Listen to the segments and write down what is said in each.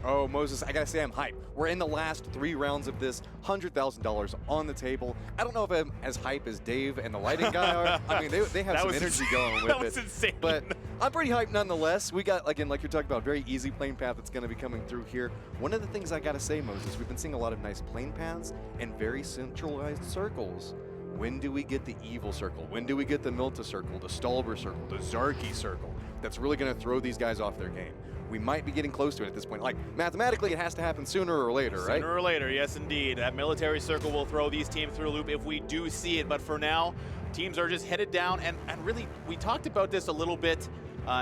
Oh, Moses, I gotta say I'm hyped. We're in the last 3 rounds of this, $100,000 on the table. I don't know if I'm as hype as Dave and the lighting guy are. I mean, they have some energy going with it. That was insane. But I'm pretty hyped nonetheless. We got, again, like you're talking about, a very easy plane path that's gonna be coming through here. One of the things I gotta say, Moses, we've been seeing a lot of nice plane paths and very centralized circles. When do we get the evil circle? When do we get the Milta circle, the Stolber circle, the Zarky circle? That's really going to throw these guys off their game. We might be getting close to it at this point. Like, mathematically, it has to happen sooner or later, right? Sooner or later, yes, indeed. That military circle will throw these teams through a loop if we do see it. But for now, teams are just headed down. And really, we talked about this a little bit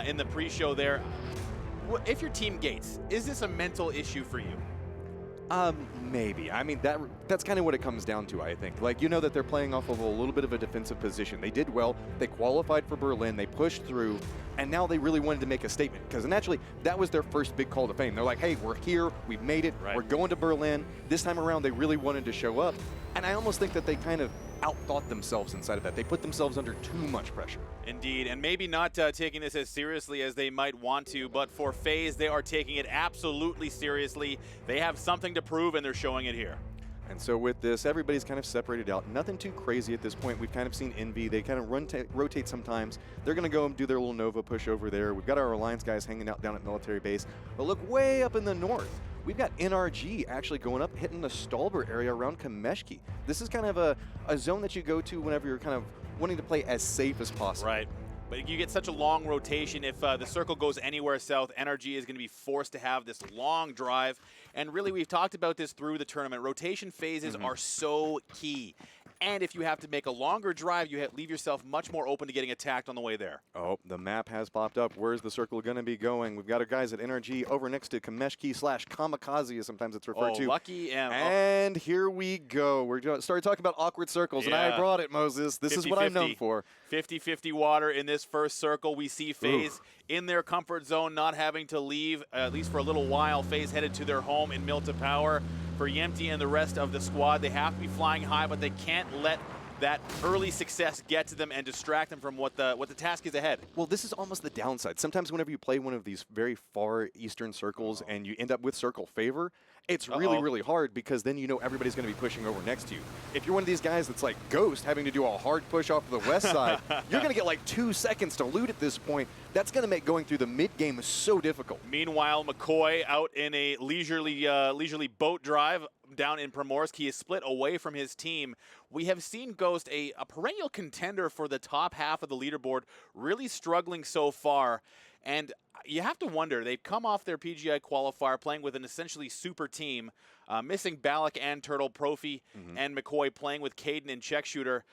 in the pre-show there. If your team gates, is this a mental issue for you? Maybe. I mean, that's kind of what it comes down to, I think. Like, you know that they're playing off of a little bit of a defensive position. They did well. They qualified for Berlin. They pushed through. And now they really wanted to make a statement. Because naturally, that was their first big call to fame. They're like, hey, we're here. We've made it. Right. We're going to Berlin. This time around, they really wanted to show up. And I almost think that they kind of outthought themselves inside of that. They put themselves under too much pressure. Indeed, and maybe not taking this as seriously as they might want to, but for FaZe, they are taking it absolutely seriously. They have something to prove, and they're showing it here. And so with this, everybody's kind of separated out. Nothing too crazy at this point. We've kind of seen Envy. They kind of rotate sometimes. They're going to go and do their little Nova push over there. We've got our Alliance guys hanging out down at military base. But look way up in the north. We've got NRG actually going up, hitting the Stolber area around Kameshki. This is kind of a zone that you go to whenever you're kind of wanting to play as safe as possible. Right. But you get such a long rotation. If the circle goes anywhere south, NRG is going to be forced to have this long drive. And really, we've talked about this through the tournament. Rotation phases are so key. And if you have to make a longer drive, you leave yourself much more open to getting attacked on the way there. Oh, the map has popped up. Where's the circle going to be going? We've got our guys at NRG over next to Kameshki/Kamikaze, as sometimes it's referred to. Lucky M. And here we go. We're going to start talking about awkward circles, and I brought it, Moses. This is what I'm known for. 50-50 water in this first circle. We see FaZe in their comfort zone, not having to leave, at least for a little while. FaZe headed to their home in Milta Power. For Yempty and the rest of the squad, they have to be flying high, but they can't let that early success get to them and distract them from what the task is ahead. Well, this is almost the downside. Sometimes whenever you play one of these very far eastern circles and you end up with circle favor, it's really, really hard because then you know everybody's going to be pushing over next to you. If you're one of these guys that's like Ghost having to do a hard push off of the west side, you're going to get like 2 seconds to loot at this point. That's going to make going through the mid-game so difficult. Meanwhile, McCoy out in a leisurely boat drive down in Primorsk. He is split away from his team. We have seen Ghost, a perennial contender for the top half of the leaderboard, really struggling so far. And you have to wonder, they've come off their PGI qualifier playing with an essentially super team, missing Balak and Turtle, Profi and McCoy playing with Caden and Check Shooter.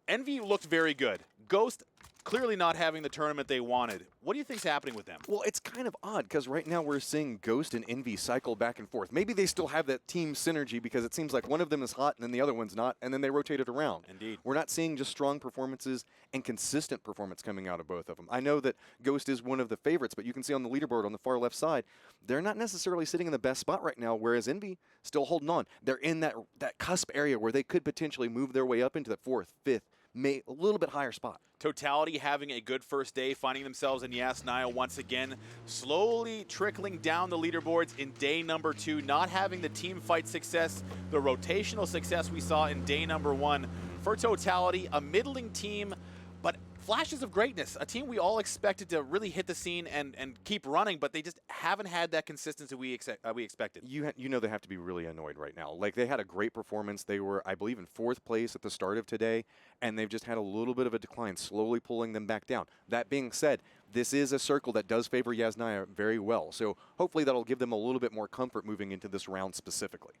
Envy looked very good. Ghost clearly not having the tournament they wanted. What do you think's happening with them? Well, it's kind of odd because right now we're seeing Ghost and Envy cycle back and forth. Maybe they still have that team synergy because it seems like one of them is hot and then the other one's not, and then they rotate it around. Indeed. We're not seeing just strong performances and consistent performance coming out of both of them. I know that Ghost is one of the favorites, but you can see on the leaderboard on the far left side, they're not necessarily sitting in the best spot right now, whereas Envy still holding on. They're in that cusp area where they could potentially move their way up into the 4th, 5th, a little bit higher spot. Totality having a good first day, finding themselves in Yas Nile once again, slowly trickling down the leaderboards in day number 2, not having the team fight success, the rotational success we saw in day number 1. For Totality, a middling team, but flashes of greatness, a team we all expected to really hit the scene and keep running, but they just haven't had that consistency we expected. You know they have to be really annoyed right now. Like, they had a great performance. They were, I believe, in 4th place at the start of today, and they've just had a little bit of a decline, slowly pulling them back down. That being said, this is a circle that does favor Yasnaya very well, so hopefully that'll give them a little bit more comfort moving into this round specifically.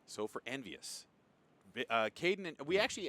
So for Envious, Caden,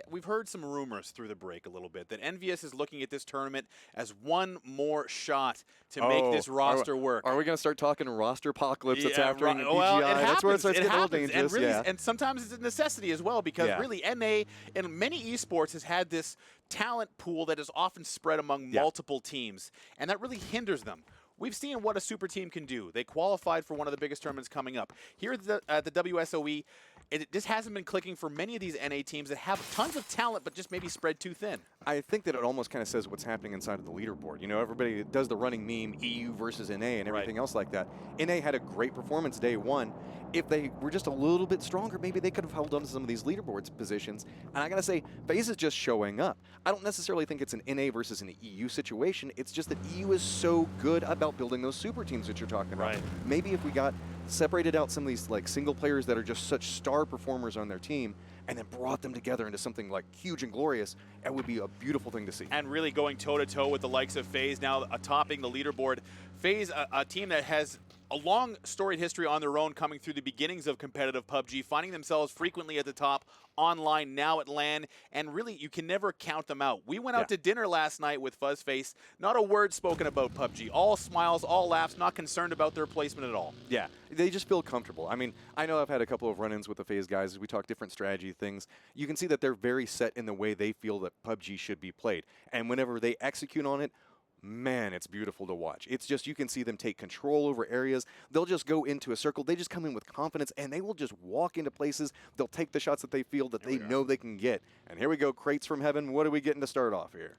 we've heard some rumors through the break a little bit that Envious is looking at this tournament as one more shot to make this roster work. Are we going to start talking roster apocalypse that's happening in PGI? Well, That's where it starts getting a little dangerous. And, and sometimes it's a necessity as well because really NA and many esports has had this talent pool that is often spread among multiple teams, and that really hinders them. We've seen what a super team can do. They qualified for one of the biggest tournaments coming up. Here at the WSOE, it just hasn't been clicking for many of these NA teams that have tons of talent, but just maybe spread too thin. I think that it almost kind of says what's happening inside of the leaderboard. You know, everybody does the running meme, EU versus NA and everything else like that. NA had a great performance day one. If they were just a little bit stronger, maybe they could have held on to some of these leaderboards positions. And I got to say, FaZe is just showing up. I don't necessarily think it's an NA versus an EU situation. It's just that EU is so good about building those super teams that you're talking about. Maybe if we got separated out some of these like single players that are just such star performers on their team and then brought them together into something like huge and glorious, it would be a beautiful thing to see. And really going toe-to-toe with the likes of FaZe, now topping the leaderboard. FaZe, a team that has a long storied history on their own, coming through the beginnings of competitive PUBG, finding themselves frequently at the top, online, now at LAN, and really, you can never count them out. We went out to dinner last night with Fuzzface, not a word spoken about PUBG. All smiles, all laughs, not concerned about their placement at all. Yeah, they just feel comfortable. I mean, I know I've had a couple of run-ins with the FaZe guys as we talk different strategy things. You can see that they're very set in the way they feel that PUBG should be played. And whenever they execute on it, man, it's beautiful to watch. It's just, you can see them take control over areas. They'll just go into a circle. They just come in with confidence, and they will just walk into places. They'll take the shots that they feel that they know they can get. And here we go, crates from heaven. What are we getting to start off here?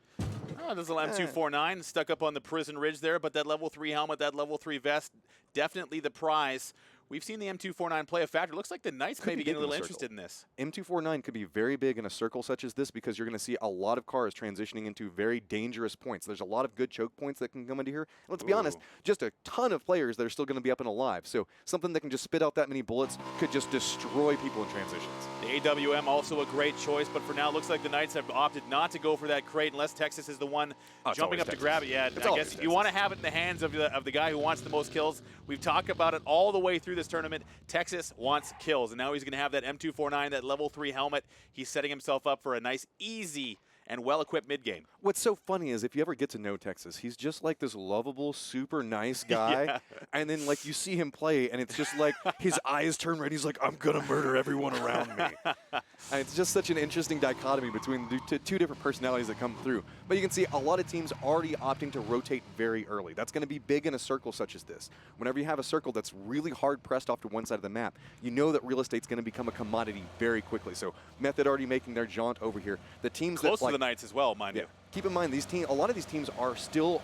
Oh, there's an M249 stuck up on the prison ridge there, but that level 3 helmet, that level 3 vest, definitely the prize. We've seen the M249 play a factor. Looks like the Knights may be getting a little interested in this. M249 could be very big in a circle such as this because you're going to see a lot of cars transitioning into very dangerous points. There's a lot of good choke points that can come into here. Let's be honest, just a ton of players that are still going to be up and alive. So something that can just spit out that many bullets could just destroy people in transitions. The AWM also a great choice, but for now, it looks like the Knights have opted not to go for that crate unless Texas is the one jumping up to grab it. Yeah, I guess you want to have it in the hands of the guy who wants the most kills. We've talked about it all the way through this tournament. Texas wants kills, and now he's going to have that M249, that level 3 helmet. He's setting himself up for a nice, easy, and well-equipped mid-game. What's so funny is if you ever get to know Texas, he's just like this lovable, super nice guy. And then like you see him play and it's just like his eyes turn red. He's like, I'm going to murder everyone around me. And it's just such an interesting dichotomy between the two different personalities that come through. But you can see a lot of teams already opting to rotate very early. That's going to be big in a circle such as this. Whenever you have a circle that's really hard pressed off to one side of the map, you know that real estate's going to become a commodity very quickly. So Method already making their jaunt over here. The teams close that like, to the Knights as well, mind you. Keep in mind, a lot of these teams are still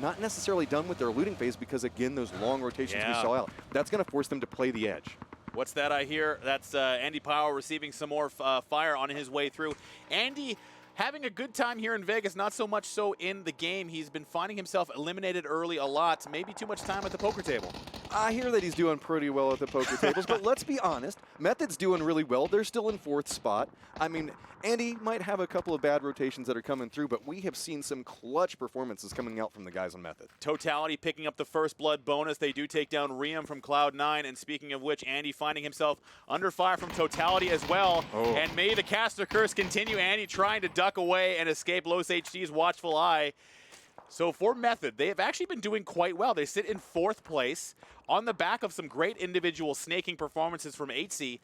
not necessarily done with their looting phase because, again, those long rotations we saw out, that's going to force them to play the edge. What's that I hear? That's Andy Powell receiving some more fire on his way through. Andy having a good time here in Vegas, not so much so in the game. He's been finding himself eliminated early a lot, maybe too much time at the poker table. I hear that he's doing pretty well at the poker tables, but let's be honest, Method's doing really well. They're still in 4th spot. I mean, Andy might have a couple of bad rotations that are coming through, but we have seen some clutch performances coming out from the guys on Method. Totality picking up the first blood bonus. They do take down Riem from Cloud9, and speaking of which, Andy finding himself under fire from Totality as well. And may the caster curse continue. Andy trying to duck away and escape Los HD's watchful eye. So for Method, they have actually been doing quite well. They sit in 4th place on the back of some great individual snaking performances from HC.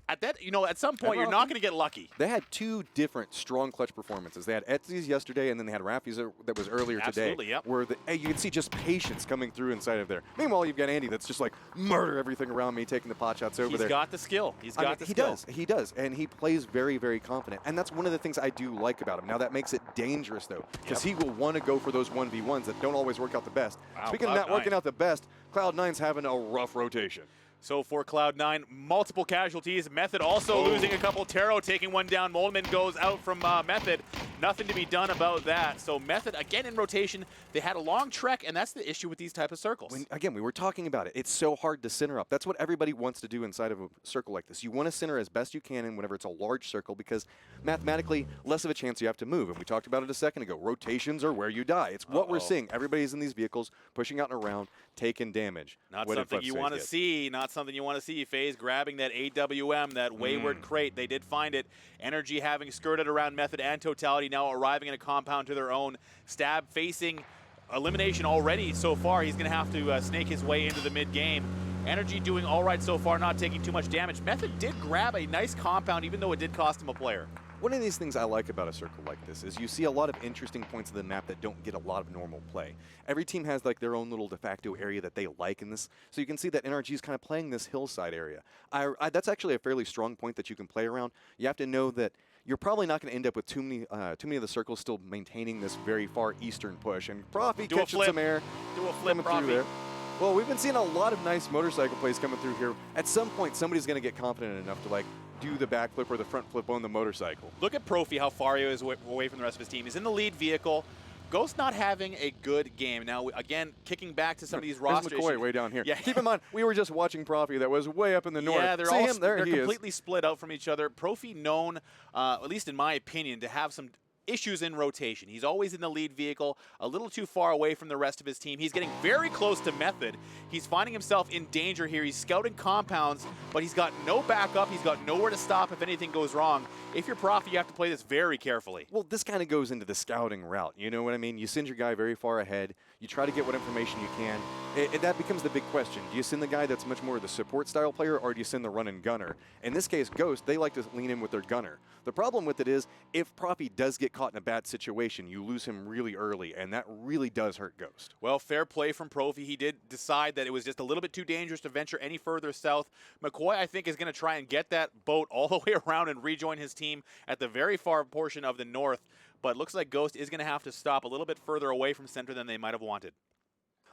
At that, at some point, you're not going to get lucky. They had 2 different strong clutch performances. They had Etsy's yesterday, and then they had Rafi's that was earlier today. Where you can see just patience coming through inside of there. Meanwhile, you've got Andy that's just like, murder everything around me, taking the pot shots over there. He's got the skill. He's got the skill. He does, and he plays very, very confident. And that's one of the things I do like about him. Now, that makes it dangerous, though, because he will want to go for those 1v1s that don't always work out the best. Wow, Speaking of not working out the best, Cloud9's having a rough rotation. So for Cloud9, multiple casualties. Method also losing a couple. Taro taking one down. Moldman goes out from Method. Nothing to be done about that. So Method, again in rotation. They had a long trek, and that's the issue with these type of circles. Again, we were talking about it. It's so hard to center up. That's what everybody wants to do inside of a circle like this. You want to center as best you can in whenever it's a large circle because mathematically, less of a chance you have to move. And we talked about it a second ago. Rotations are where you die. It's what we're seeing. Everybody's in these vehicles, pushing out and around, taking damage. Not something you want to see. Not something you want to see. FaZe grabbing that AWM, that wayward crate. They did find it. Energy having skirted around Method and Totality, now arriving in a compound to their own. Stab facing elimination already so far. He's going to have to snake his way into the mid-game. Energy doing all right so far, not taking too much damage. Method did grab a nice compound, even though it did cost him a player. One of these things I like about a circle like this is you see a lot of interesting points of the map that don't get a lot of normal play. Every team has like their own little de facto area that they like in this, so you can see that NRG is kind of playing this hillside area. That's actually a fairly strong point that you can play around. You have to know that you're probably not going to end up with too many of the circles still maintaining this very far eastern push. And Profi catching some air. Do a flip, through there. Well, we've been seeing a lot of nice motorcycle plays coming through here. At some point, somebody's going to get confident enough to like do the backflip or the front flip on the motorcycle. Look at Profi, how far he is away from the rest of his team. He's in the lead vehicle. Ghost not having a good game. Now, again, kicking back to some of these rosters. Wsoe way down here. Yeah. Keep in mind, we were just watching Profi that was way up in the north. Yeah, they're they're completely split out from each other. Profi known, at least in my opinion, to have some issues in rotation. He's always in the lead vehicle, a little too far away from the rest of his team. He's getting very close to Method. He's finding himself in danger here. He's scouting compounds, but he's got no backup. He's got nowhere to stop if anything goes wrong. If you're Profi, you have to play this very carefully. Well, this kind of goes into the scouting route. You know what I mean? You send your guy very far ahead. You try to get what information you can. That becomes the big question. Do you send the guy that's much more the support style player, or do you send the run and gunner? In this case, Ghost, they like to lean in with their gunner. The problem with it is, if Profi does get caught in a bad situation, you lose him really early, and that really does hurt Ghost. Well, fair play from Profi. He did decide that it was just a little bit too dangerous to venture any further south. McCoy, I think, is going to try and get that boat all the way around and rejoin his team at the very far portion of the north. But looks like Ghost is going to have to stop a little bit further away from center than they might have wanted.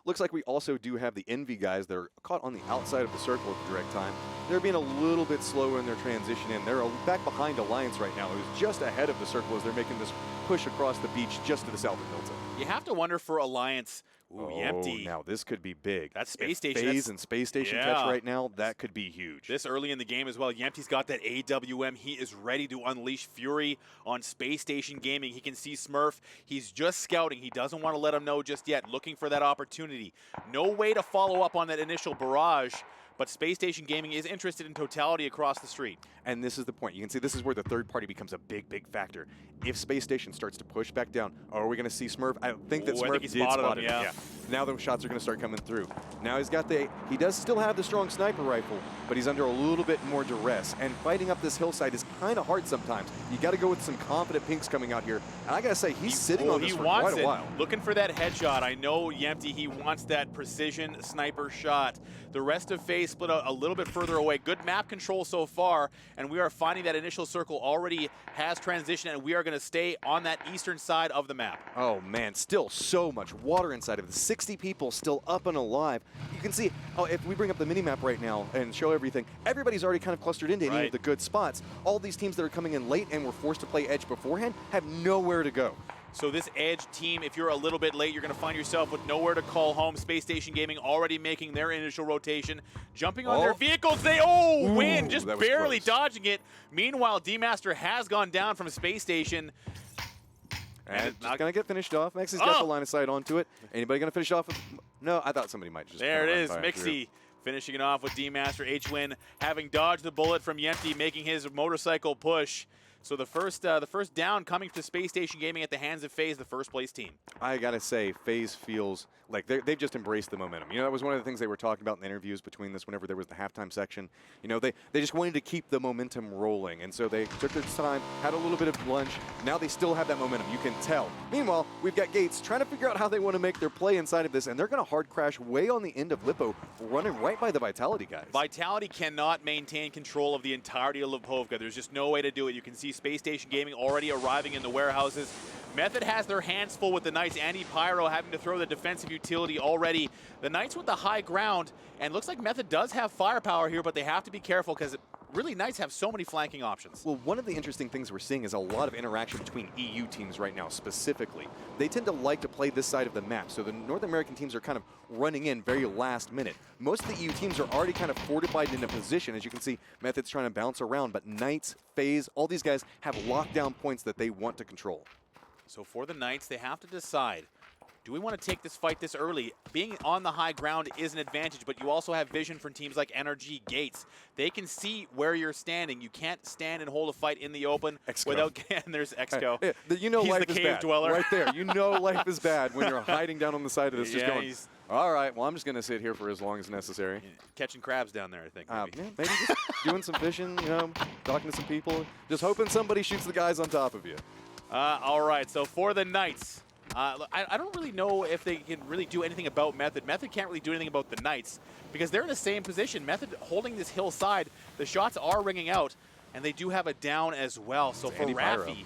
Looks like we also do have the Envy guys that are caught on the outside of the circle at the direct time. They're being a little bit slower in their transition in. They're back behind Alliance right now, who's just ahead of the circle as they're making this push across the beach just to the south of Milton. You have to wonder for Alliance. Ooh, empty. Now this could be big. That's Space if Station. FaZe and Space Station catch right now, that could be huge. This early in the game as well. Yempty's got that AWM. He is ready to unleash fury on Space Station Gaming. He can see Smurf. He's just scouting. He doesn't want to let him know just yet. Looking for that opportunity. No way to follow up on that initial barrage. But Space Station Gaming is interested in totality across the street. And this is the point. You can see this is where the third party becomes a big, big factor. If Space Station starts to push back down, are we going to see Smurf? I think that Smurf did spot him. Yeah. Now the shots are going to start coming through. Now he's got he does still have the strong sniper rifle, but he's under a little bit more duress. And fighting up this hillside is kind of hard sometimes. You got to go with some confident pinks coming out here. And I got to say, he's sitting on this for quite a while. Looking for that headshot. I know Yempty, he wants that precision sniper shot. The rest of FaZe split out a little bit further away. Good map control so far, and we are finding that initial circle already has transition, and we are going to stay on that eastern side of the map. Oh man, still so much water inside of it. 60 people still up and alive. You can see, if we bring up the mini-map right now and show everything, everybody's already kind of clustered into any of the good spots. All these teams that are coming in late and were forced to play Edge beforehand have nowhere to go. So this Edge team, if you're a little bit late, you're going to find yourself with nowhere to call home. Space Station Gaming already making their initial rotation. Jumping on their vehicles, they win, just barely dodging it. Meanwhile, D-Master has gone down from Space Station. And it's not going to get finished off. Mixie's got the line of sight onto it. Anybody going to finish off with... No, I thought somebody might just... There it is, Mixie finishing it off with D-Master. H-Win having dodged the bullet from Yempty, making his motorcycle push. So the first down coming to Space Station Gaming at the hands of FaZe, the first place team. I got to say, FaZe feels like they've just embraced the momentum. You know, that was one of the things they were talking about in the interviews between this whenever there was the halftime section. You know, they just wanted to keep the momentum rolling. And so they took their time, had a little bit of lunch. Now they still have that momentum. You can tell. Meanwhile, we've got Gates trying to figure out how they want to make their play inside of this. And they're going to hard crash way on the end of Lippo, running right by the Vitality guys. Vitality cannot maintain control of the entirety of Lipovka. There's just no way to do it. You can see Space Station Gaming already arriving in the warehouses. Method has their hands full with the Knights. Andy Pyro having to throw the defensive utility already. The Knights with the high ground, and looks like Method does have firepower here, but they have to be careful because really Knights have so many flanking options. Well, one of the interesting things we're seeing is a lot of interaction between EU teams right now specifically. They tend to like to play this side of the map, so the North American teams are kind of running in very last minute. Most of the EU teams are already kind of fortified in a position. As you can see, Method's trying to bounce around, but Knights, FaZe, all these guys have lockdown points that they want to control. So for the Knights, they have to decide, do we want to take this fight this early? Being on the high ground is an advantage, but you also have vision from teams like NRG, Gates. They can see where you're standing. You can't stand and hold a fight in the open without. And there's Exco. You know, He's life the is cave bad. dweller. Right there. You know life is bad when you're hiding down on the side of this, just going, all right, well, I'm just going to sit here for as long as necessary. Catching crabs down there, I think. Maybe, maybe just doing some fishing, you know, talking to some people, just hoping somebody shoots the guys on top of you. All right, so for the Knights, I don't really know if they can really do anything about Method. Method can't really do anything about the Knights because they're in the same position. Method holding this hillside. The shots are ringing out, and they do have a down as well. So for Raffy,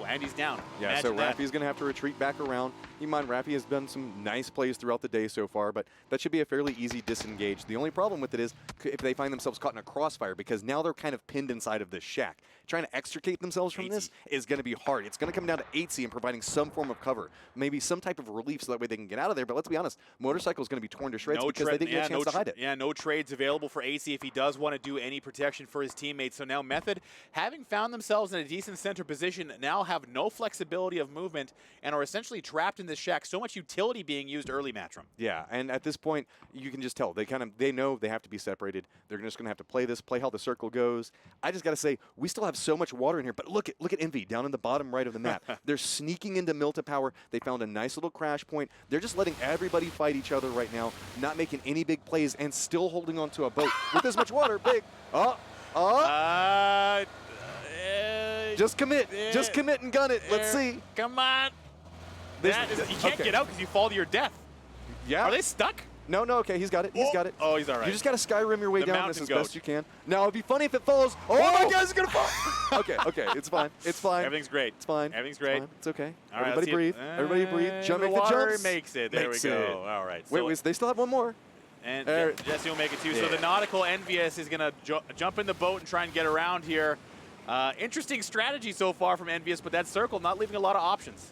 Andy's down. Yeah, Imagine so Raffy's going to have to retreat back around. Keep in mind, Raffy has done some nice plays throughout the day so far, but that should be a fairly easy disengage. The only problem with it is if they find themselves caught in a crossfire, because now they're kind of pinned inside of this shack. Trying to extricate themselves from this is going to be hard. It's going to come down to 8C and providing some form of cover, maybe some type of relief so that way they can get out of there. But let's be honest, Motorcycle is going to be torn to shreds because they didn't get a chance to hide it. Yeah, no trades available for AC if he does want to do any protection for his teammates. So now Method, having found themselves in a decent center position, now have no flexibility of movement and are essentially trapped in this shack. So much utility being used early, Matchroom. Yeah, and at this point, you can just tell. They know they have to be separated. They're just going to have to play how the circle goes. I just got to say, we still have so much water in here, but look at Envy down in the bottom right of the map. They're sneaking into Milta Power. They found a nice little crash point. They're just letting everybody fight each other right now, not making any big plays, and still holding on to a boat with this much water. Just commit. Just commit and gun it. Let's see. Come on. You can't get out because you fall to your death. Yeah. Are they stuck? No, okay, he's got it. He's got it. Oh, he's all right. You just got to Skyrim your way down this as best you can. Now, it'd be funny if it falls. Oh my God, it's going to fall. okay, it's fine. It's fine. Everything's great. It's fine. Everything's great. It's okay. All right, Everybody breathe. Everybody breathe. Jump, make the jumps. Makes it. There we go. All right. Wait, they still have one more. And Jesse will make it too. So the Nautical Envious is going to jump in the boat and try and get around here. Interesting strategy so far from Envious, but that circle not leaving a lot of options.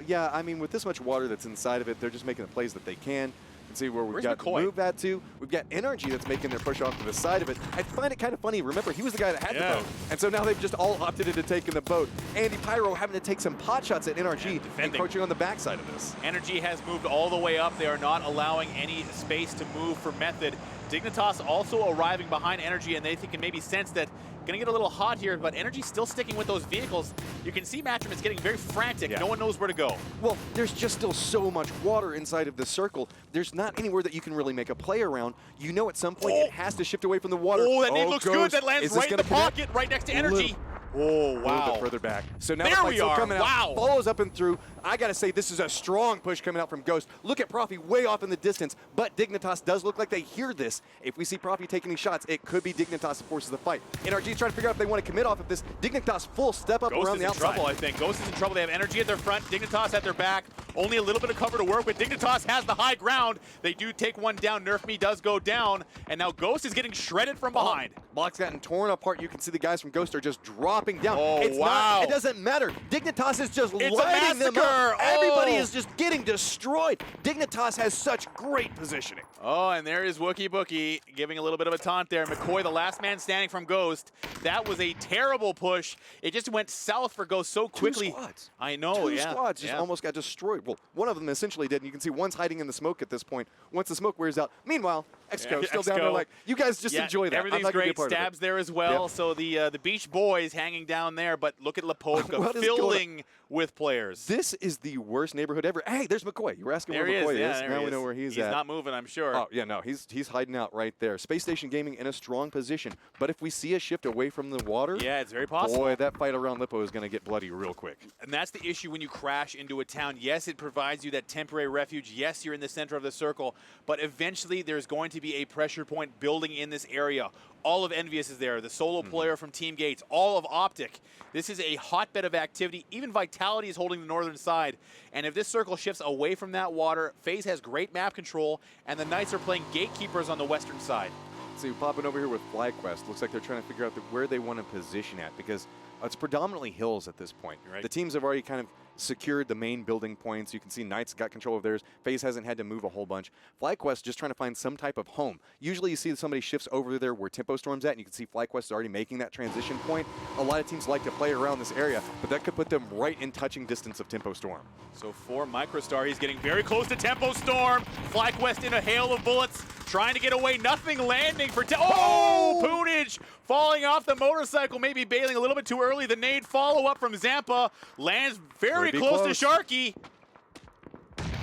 Yeah, I mean, with this much water that's inside of it, they're just making the plays that they can. You can see where we've got to move that to. We've got NRG that's making their push off to the side of it. I find it kind of funny. Remember, he was the guy that had the boat. And so now they've just all opted into taking the boat. Andy Pyro having to take some pot shots at NRG, encroaching on the backside of this. NRG has moved all the way up. They are not allowing any space to move for Method. Dignitas also arriving behind Energy, and they can maybe sense that going to get a little hot here, but Energy still sticking with those vehicles. You can see Matchroom is getting very frantic. No one knows where to go. Well, there's just still so much water inside of the circle. There's not anywhere that you can really make a play around. You know at some point it has to shift away from the water. Oh, that nade looks good. That lands right in the pocket, right next to Energy. Oh, wow. A little bit further back. So now there we are. Coming out, follows up and through. I got to say, this is a strong push coming out from Ghost. Look at Profi way off in the distance, but Dignitas does look like they hear this. If we see Profi taking any shots, it could be Dignitas that forces the fight. NRG's trying to figure out if they want to commit off of this. Dignitas full step up around the outside. Ghost is in trouble, I think. Ghost is in trouble. They have Energy at their front, Dignitas at their back. Only a little bit of cover to work with. Dignitas has the high ground. They do take one down. Nerf Me does go down, and now Ghost is getting shredded from behind. Block's gotten torn apart. You can see the guys from Ghost are just dropping down. Oh, wow. It doesn't matter. Dignitas is just lighting them up. Everybody is just getting destroyed. Dignitas has such great positioning. Oh, and there is Wookie Bookie giving a little bit of a taunt there. McCoy, the last man standing from Ghost. That was a terrible push. It just went south for Ghost so quickly. 2 squads. I know, Two squads just almost got destroyed. Well, one of them essentially did, and you can see one's hiding in the smoke at this point. Once the smoke wears out. Meanwhile, Exco still down there like, you guys just enjoy that. Everything's great. Stabs there as well. So the Beach Boys hanging down there, but look at Lapovka filling with players. This is the worst neighborhood ever. Hey, there's McCoy. You were asking where McCoy is. Now we know where he's at. He's not moving, I'm sure. Oh, yeah, no, he's hiding out right there. Space Station Gaming in a strong position. But if we see a shift away from the water, yeah, it's very possible. Boy, that fight around Lippo is going to get bloody real quick. And that's the issue when you crash into a town. Yes, it provides you that temporary refuge. Yes, you're in the center of the circle. But eventually, there's going to be a pressure point building in this area. All of Envious is there, the solo player from Team Gates, all of Optic. This is a hotbed of activity. Even Vitality is holding the northern side. And if this circle shifts away from that water, FaZe has great map control, and the Knights are playing gatekeepers on the western side. See, popping over here with FlyQuest, looks like they're trying to figure out where they want to position at, because it's predominantly hills at this point. Right. The teams have already kind of secured the main building points. You can see Knights got control of theirs. FaZe hasn't had to move a whole bunch. FlyQuest just trying to find some type of home. Usually you see somebody shifts over there where Tempo Storm's at, and you can see FlyQuest is already making that transition point. A lot of teams like to play around this area, but that could put them right in touching distance of Tempo Storm. So for Microstar, he's getting very close to Tempo Storm. FlyQuest in a hail of bullets, trying to get away. Nothing landing for Poonage falling off the motorcycle, maybe bailing a little bit too early. The nade follow-up from Zampa lands very close to Sharky.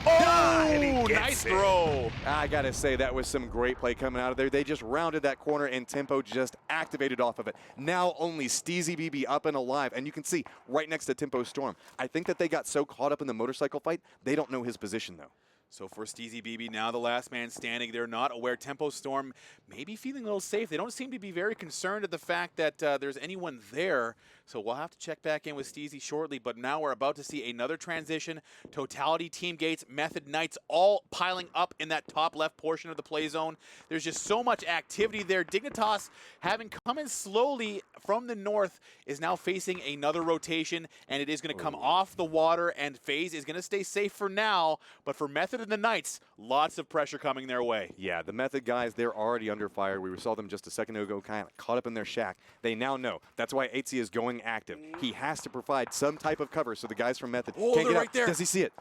Oh, nice throw. I got to say, that was some great play coming out of there. They just rounded that corner, and Tempo just activated off of it. Now only Steezy BB up and alive, and you can see right next to Tempo Storm. I think that they got so caught up in the motorcycle fight, they don't know his position, though. So for Steezy BB, now the last man standing. They're not aware. Tempo Storm maybe feeling a little safe. They don't seem to be very concerned at the fact that there's anyone there. So we'll have to check back in with Steezy shortly. But now we're about to see another transition. Totality, Team Gates, Method, Knights all piling up in that top left portion of the play zone. There's just so much activity there. Dignitas, having come in slowly from the north, is now facing another rotation. And it is going to come off the water. And FaZe is going to stay safe for now. But for Method and the Knights, lots of pressure coming their way. Yeah, the Method guys, they're already under fire. We saw them just a second ago kind of caught up in their shack. They now know. That's why Wsoe is going active. He has to provide some type of cover so the guys from Method can't get out. There. Does he see it?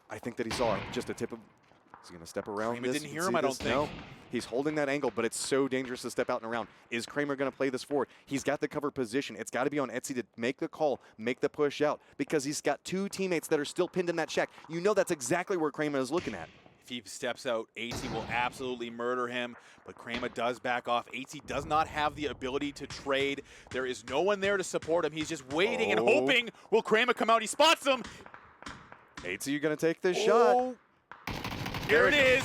I think that he saw just a tip of... Is he going to step around Kramer this? didn't hear him, I don't think. No. He's holding that angle, but it's so dangerous to step out and around. Is Kramer going to play this forward? He's got the cover position. It's got to be on Wsoe to make the call, make the push out, because he's got two teammates that are still pinned in that shack. You know that's exactly where Kramer is looking at. If he steps out, Wsoe will absolutely murder him, but Kramer does back off. Wsoe does not have the ability to trade. There is no one there to support him. He's just waiting and hoping. Will Kramer come out? He spots him. Wsoe, you going to take this shot? Here it is.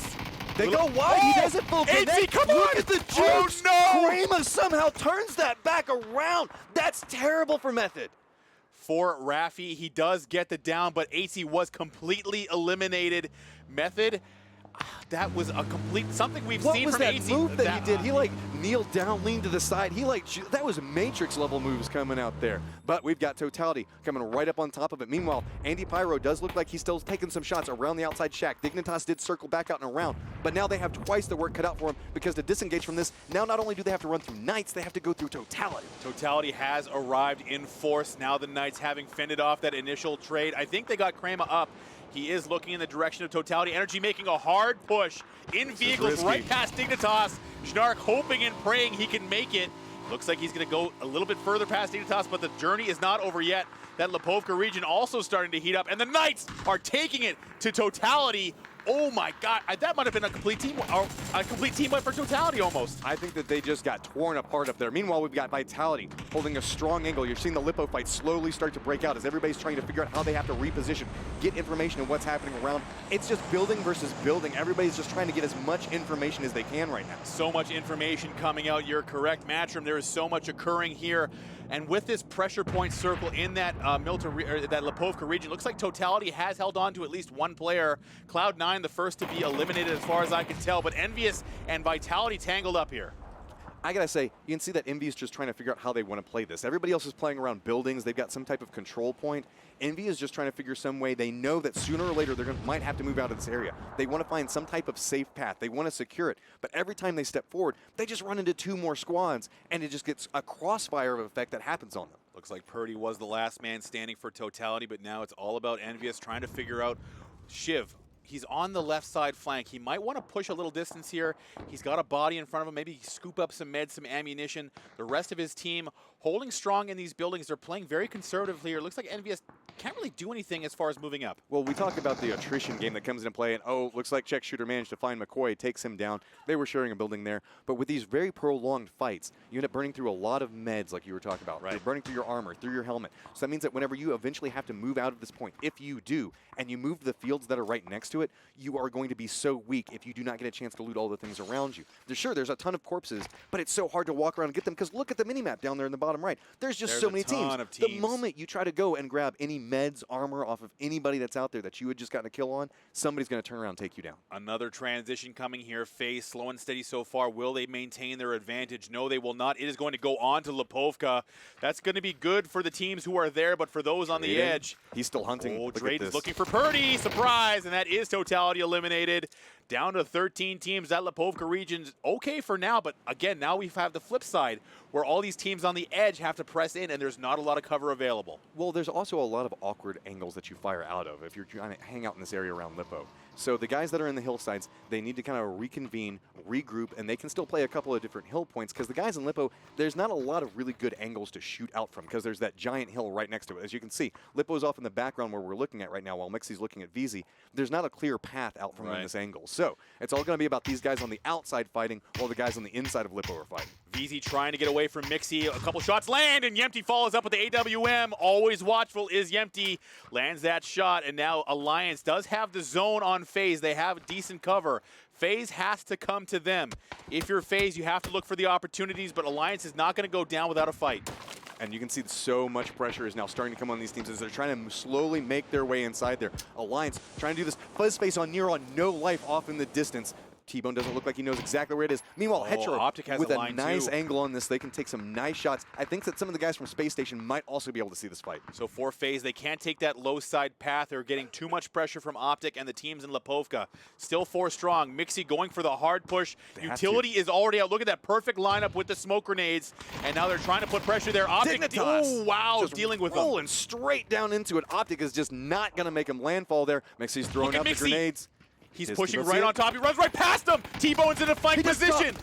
They go wide. He doesn't full connect. Come on. Look at the juice. Oh, no. Kramer somehow turns that back around. That's terrible for Method. For Rafi, he does get the down, but Wsoe was completely eliminated. Method, that was a complete, something we've seen from Wsoe. What was that move that he did? He like kneeled down, leaned to the side. He like, that was Matrix level moves coming out there. But we've got Totality coming right up on top of it. Meanwhile, Andy Pyro does look like he's still taking some shots around the outside shack. Dignitas did circle back out and around, but now they have twice the work cut out for him because to disengage from this, now not only do they have to run through Knights, they have to go through Totality. Totality has arrived in force. Now the Knights having fended off that initial trade. I think they got Kramer up. He is looking in the direction of Totality. Energy making a hard push in vehicles right past Dignitas. Schnark hoping and praying he can make it. Looks like he's going to go a little bit further past Dignitas, but the journey is not over yet. That Lipovka region also starting to heat up, and the Knights are taking it to Totality. Oh my God, that might have been a complete team wipe for Totality almost. I think that they just got torn apart up there. Meanwhile, we've got Vitality holding a strong angle. You're seeing the Lipo fight slowly start to break out as everybody's trying to figure out how they have to reposition, get information of what's happening around. It's just building versus building. Everybody's just trying to get as much information as they can right now. So much information coming out. You're correct, Matchroom. There is so much occurring here. And with this pressure point circle in that that Lipovka region, looks like Totality has held on to at least one player. Cloud9, the first to be eliminated as far as I can tell, but Envious and Vitality tangled up here. I gotta say, you can see that Envy is just trying to figure out how they want to play this. Everybody else is playing around buildings. They've got some type of control point. Envy is just trying to figure some way. They know that sooner or later they're might have to move out of this area. They want to find some type of safe path. They want to secure it. But every time they step forward, they just run into two more squads, and it just gets a crossfire of effect that happens on them. Looks like Purdy was the last man standing for Totality, but now it's all about Envious trying to figure out Shiv. He's on the left side flank. He might want to push a little distance here. He's got a body in front of him. Maybe scoop up some meds, some ammunition. The rest of his team holding strong in these buildings. They're playing very conservatively here. Looks like Envious can't really do anything as far as moving up. Well, we talk about the attrition game that comes into play, and looks like Check Shooter managed to find McCoy, takes him down. They were sharing a building there. But with these very prolonged fights, you end up burning through a lot of meds like you were talking about. Right. You're burning through your armor, through your helmet. So that means that whenever you eventually have to move out of this point, if you do, and you move to the fields that are right next to it, into it, you are going to be so weak if you do not get a chance to loot all the things around you. There's a ton of corpses, but it's so hard to walk around and get them because look at the minimap down there in the bottom right. There's just so many teams. The moment you try to go and grab any meds, armor off of anybody that's out there that you had just gotten a kill on, somebody's going to turn around and take you down. Another transition coming here. FaZe slow and steady so far. Will they maintain their advantage? No, they will not. It is going to go on to Lipovka. That's going to be good for the teams who are there, but for those on the edge. He's still hunting. Oh, Drayden's looking for Purdy. Surprise! And that is totality eliminated. Down to 13 teams. That Lipovka region's okay for now, but again, now we have the flip side where all these teams on the edge have to press in and there's not a lot of cover available. Well, there's also a lot of awkward angles that you fire out of if you're trying to hang out in this area around Lipo. So the guys that are in the hillsides, they need to kind of reconvene, regroup, and they can still play a couple of different hill points because the guys in Lipo, there's not a lot of really good angles to shoot out from because there's that giant hill right next to it. As you can see, Lipo's off in the background where we're looking at right now while Mixie's looking at VZ. There's not a clear path out from this angle. So it's all going to be about these guys on the outside fighting while the guys on the inside of Lipo are fighting. VZ trying to get away from Mixie. A couple shots land, and Yempty follows up with the AWM. Always watchful is Yempty. Lands that shot, and now Alliance does have the zone on FaZe. They have decent cover. FaZe has to come to them. If you're FaZe, you have to look for the opportunities, but Alliance is not going to go down without a fight. And you can see so much pressure is now starting to come on these teams as they're trying to slowly make their way inside there. Alliance trying to do this Fuzzface on near on no life off in the distance. T-Bone doesn't look like he knows exactly where it is. Meanwhile, Hetcher with a nice angle on this. They can take some nice shots. I think that some of the guys from Space Station might also be able to see this fight. So for FaZe, they can't take that low side path. They're getting too much pressure from Optic and the teams in Lipovka. Still 4 strong. Mixie going for the hard push. Utility is already out. Look at that perfect lineup with the smoke grenades. And now they're trying to put pressure there. Optic, oh wow, just dealing with rolling straight down into it. Optic is just not going to make him landfall there. Mixie's throwing out the grenades. He's pushing right on top. He runs right past him. T-Bone's in a flank position.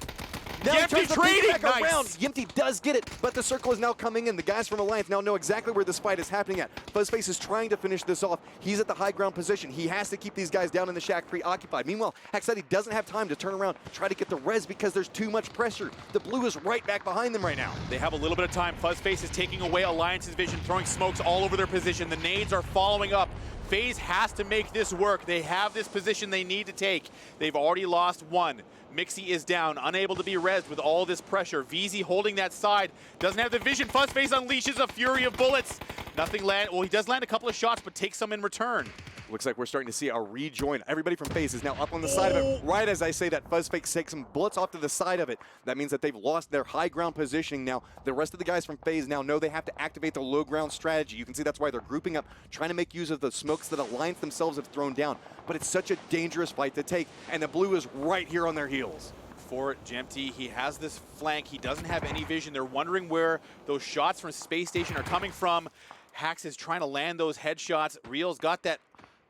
Yempty trading. Nice. Yempty does get it, but the circle is now coming in. The guys from Alliance now know exactly where this fight is happening at. Fuzzface is trying to finish this off. He's at the high ground position. He has to keep these guys down in the shack preoccupied. Meanwhile, Haxetti doesn't have time to turn around, try to get the res because there's too much pressure. The blue is right back behind them right now. They have a little bit of time. Fuzzface is taking away Alliance's vision, throwing smokes all over their position. The nades are following up. FaZe has to make this work. They have this position they need to take. They've already lost one. Mixie is down, unable to be rezzed with all this pressure. VZ holding that side, doesn't have the vision. Fuzzface unleashes a fury of bullets. Nothing land. Well, he does land a couple of shots, but takes some in return. Looks like we're starting to see a rejoin. Everybody from FaZe is now up on the side of it. Right as I say that, Fuzzface takes some bullets off to the side of it. That means that they've lost their high ground positioning now. The rest of the guys from FaZe now know they have to activate the low ground strategy. You can see that's why they're grouping up, trying to make use of the smokes that Alliance themselves have thrown down. But it's such a dangerous fight to take, and the blue is right here on their heels. For Jempty, he has this flank. He doesn't have any vision. They're wondering where those shots from Space Station are coming from. Hax is trying to land those headshots. Real's got that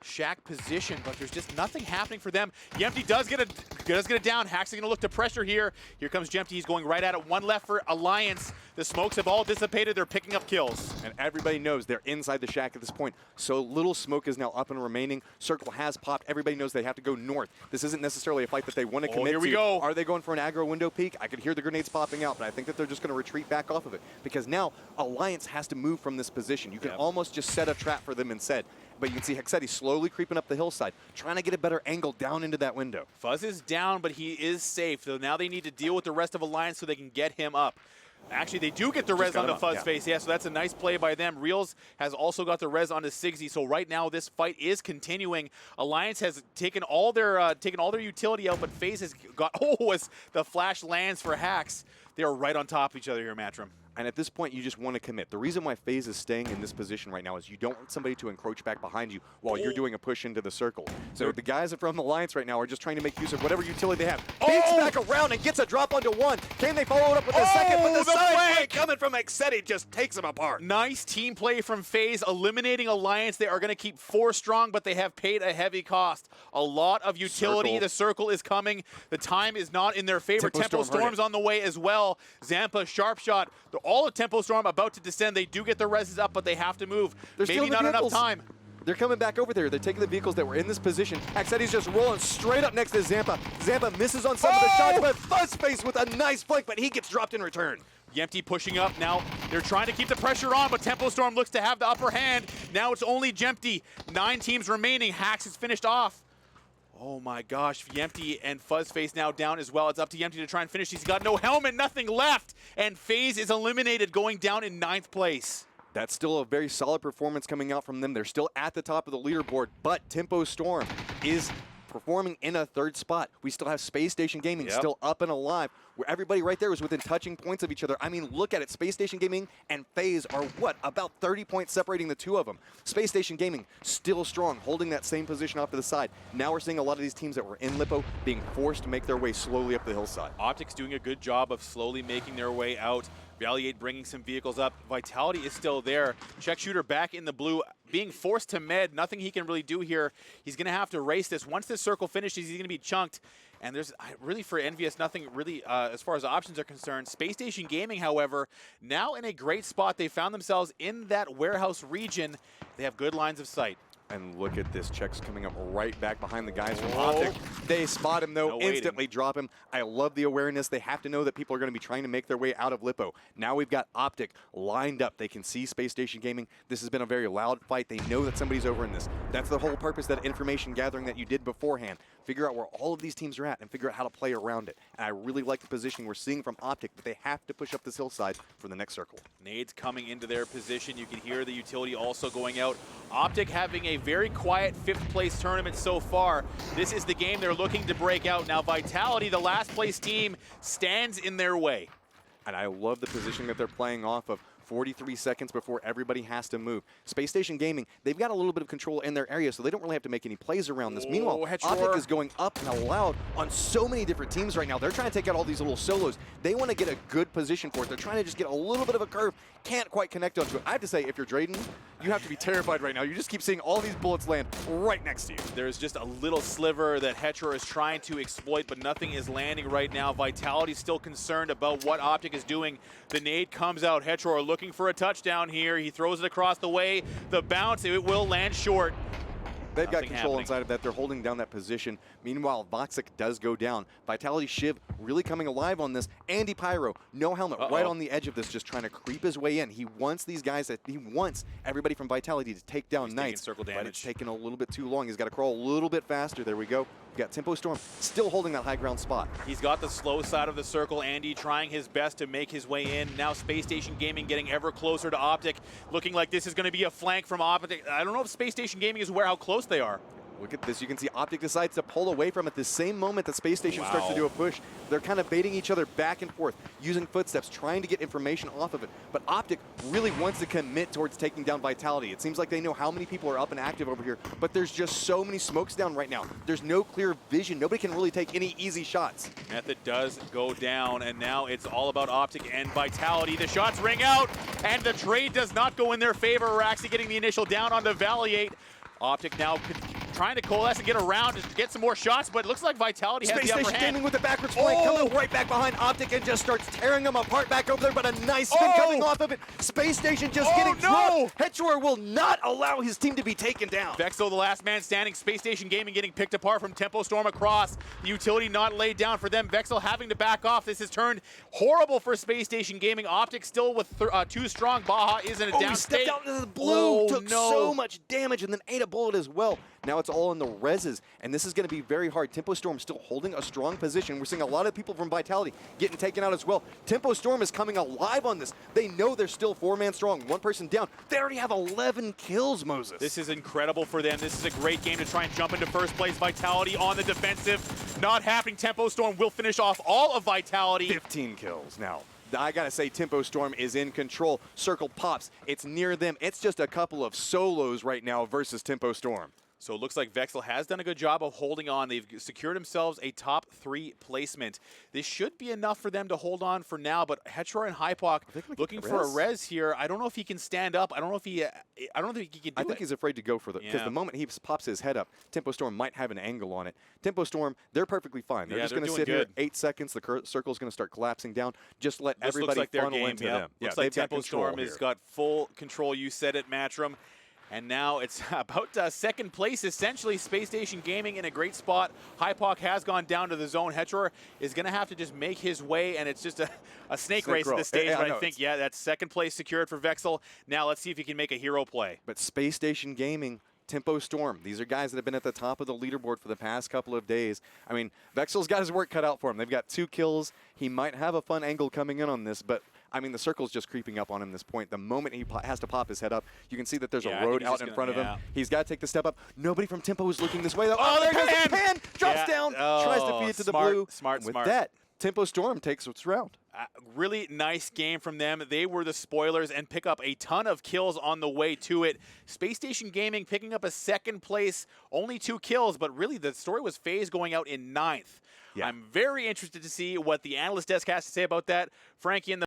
shack position, but there's just nothing happening for them. Yempty does get it down. Hax is going to look to pressure here. Here comes Jempty. He's going right at it. One left for Alliance. The smokes have all dissipated. They're picking up kills. And everybody knows they're inside the shack at this point. So little smoke is now up and remaining. Circle has popped. Everybody knows they have to go north. This isn't necessarily a fight that they want to commit here we to. go. Are they going for an aggro window peek? I could hear the grenades popping out, but I think that they're just going to retreat back off of it. Because now Alliance has to move from this position. You can almost just set a trap for them instead. But you can see Haxetti slowly creeping up the hillside, trying to get a better angle down into that window. Fuzz is down, but he is safe. So now they need to deal with the rest of Alliance so they can get him up. Actually, they do get the res onto Fuzzface. Yeah, so that's a nice play by them. Reals has also got the res onto Sigsy. So right now, this fight is continuing. Alliance has taken all their utility out, but FaZe has got as the flash lands for Hax. They are right on top of each other here, Matrim. And at this point, you just want to commit. The reason why FaZe is staying in this position right now is you don't want somebody to encroach back behind you while you're doing a push into the circle. So the guys from Alliance right now are just trying to make use of whatever utility they have. Baits back around and gets a drop onto one. Can they follow it up with a second? But the side flank coming from Haxetti just takes them apart. Nice team play from FaZe, eliminating Alliance. They are going to keep 4 strong, but they have paid a heavy cost. A lot of utility. The circle is coming. The time is not in their favor. Tempo Storm's on the way as well. Zampa, sharp shot. All of Tempo Storm about to descend. They do get the reses up, but they have to move. Maybe not enough time. They're coming back over there. They're taking the vehicles that were in this position. Haxetti's just rolling straight up next to Zampa. Zampa misses on some of the shots, but Fuzzface with a nice flank, but he gets dropped in return. Yempty pushing up now. They're trying to keep the pressure on, but Tempo Storm looks to have the upper hand. Now it's only Jempty. 9 teams remaining. Hax is finished off. Oh my gosh, Yempty and Fuzzface now down as well. It's up to Yempty to try and finish. He's got no helmet, nothing left, and FaZe is eliminated, going down in 9th place. That's still a very solid performance coming out from them. They're still at the top of the leaderboard, but Tempo Storm is performing in a 3rd spot. We still have Space Station Gaming still up and alive, where everybody right there is within touching points of each other. I mean, look at it. Space Station Gaming and FaZe are, what, about 30 points separating the two of them. Space Station Gaming still strong, holding that same position off to the side. Now we're seeing a lot of these teams that were in Lippo being forced to make their way slowly up the hillside. Optic's doing a good job of slowly making their way out. Valiate bringing some vehicles up. Vitality is still there. Check Shooter back in the blue, being forced to med. Nothing he can really do here. He's going to have to race this. Once this circle finishes, he's going to be chunked. And there's really, for Envious, nothing really as far as options are concerned. Space Station Gaming, however, now in a great spot. They found themselves in that warehouse region. They have good lines of sight. And look at this. Check's coming up right back behind the guys from Optic. They spot him, though, instantly drop him. I love the awareness. They have to know that people are going to be trying to make their way out of Lippo. Now we've got Optic lined up. They can see Space Station Gaming. This has been a very loud fight. They know that somebody's over in this. That's the whole purpose of that information gathering that you did beforehand. Figure out where all of these teams are at and figure out how to play around it. And I really like the positioning we're seeing from Optic, but they have to push up this hillside for the next circle. Nades coming into their position. You can hear the utility also going out. Optic having a very quiet 5th place tournament so far. This is the game they're looking to break out. Now Vitality, the last place team, stands in their way. And I love the positioning that they're playing off of. 43 seconds before everybody has to move. Space Station Gaming, they've got a little bit of control in their area, so they don't really have to make any plays around this. Meanwhile, Optic is going up and loud on so many different teams right now. They're trying to take out all these little solos. They want to get a good position for it. They're trying to just get a little bit of a curve. Can't quite connect onto it. I have to say, if you're Drayden, you have to be terrified right now. You just keep seeing all these bullets land right next to you. There's just a little sliver that Hetcher is trying to exploit, but nothing is landing right now. Vitality's still concerned about what Optic is doing. The nade comes out. Hetcher looking for a touchdown here. He throws it across the way. The bounce, it will land short. They've got control inside of that. They're holding down that position. Meanwhile, Voxic does go down. Vitality Shiv really coming alive on this. Andy Pyro, no helmet, right on the edge of this, just trying to creep his way in. He wants these guys, he wants everybody from Vitality to take down Knights, circle damage. But it's taking a little bit too long. He's got to crawl a little bit faster. There we go. We've got Tempo Storm still holding that high ground spot. He's got the slow side of the circle. Andy trying his best to make his way in. Now Space Station Gaming getting ever closer to Optic. Looking like this is going to be a flank from Optic. I don't know if Space Station Gaming is aware how close they are. Look at this. You can see Optic decides to pull away from it the same moment that Space Station starts to do a push. They're kind of baiting each other back and forth, using footsteps, trying to get information off of it. But Optic really wants to commit towards taking down Vitality. It seems like they know how many people are up and active over here, but there's just so many smokes down right now. There's no clear vision. Nobody can really take any easy shots. Method does go down, and now it's all about Optic and Vitality. The shots ring out, and the trade does not go in their favor. We're actually getting the initial down on the Valiate. Optic now trying to coalesce and get around to get some more shots, but it looks like Vitality has the upper hand. Space Station Gaming with the backwards flank, coming right back behind Optic and just starts tearing them apart back over there, but a nice spin coming off of it. Space Station just getting dropped. Hetcher will not allow his team to be taken down. Vexo, the last man standing. Space Station Gaming getting picked apart from Tempo Storm across. The utility not laid down for them. Vexo having to back off. This has turned horrible for Space Station Gaming. Optic still with too strong. Baja is in a down he state. stepped out into the blue, took so much damage, and then ate a bullet as well. Now it's all in the reses, and this is going to be very hard. Tempo Storm still holding a strong position. We're seeing a lot of people from Vitality getting taken out as well. Tempo Storm is coming alive on this. They know they're still 4-man strong, one person down. They already have 11 kills, Moses. This is incredible for them. This is a great game to try and jump into first place. Vitality on the defensive. Not happening. Tempo Storm will finish off all of Vitality. 15 kills now. I gotta say, Tempo Storm is in control. Circle pops. It's near them. It's just a couple of solos right now versus Tempo Storm. So it looks like Vexel has done a good job of holding on. They've secured themselves a top 3 placement. This should be enough for them to hold on for now, but Hetcher and Hypok looking for a res here. I don't know if he can stand up. I don't think he can do it. I think he's afraid to go for because the moment he pops his head up, Tempo Storm might have an angle on it. Tempo Storm, they're perfectly fine. They're just going to sit here 8 seconds. The circle's going to start collapsing down. Just let everybody funnel into them. Looks like Tempo Storm has got full control. You said it, Matchroom. And now it's about second place, essentially. Space Station Gaming in a great spot. Hypok has gone down to the zone. Hetcher is going to have to just make his way, and it's just a snake race at this stage. But I think, that's second place secured for Vexel. Now let's see if he can make a hero play. But Space Station Gaming Tempo Storm. These are guys that have been at the top of the leaderboard for the past couple of days. I mean, Vexel's got his work cut out for him. They've got 2 kills. He might have a fun angle coming in on this, but I mean, the circle's just creeping up on him at this point. The moment he has to pop his head up, you can see that there's a road out in front of him. He's got to take the step up. Nobody from Tempo is looking this way, though. Oh, there goes the Pan! Drops down, tries to feed it to the blue. With that, Tempo Storm takes its round. Really nice game from them. They were the spoilers and pick up a ton of kills on the way to it. Space Station Gaming picking up a 2nd place, only 2 kills, but really the story was FaZe going out in 9th. Yeah. I'm very interested to see what the analyst desk has to say about that. Frankie in the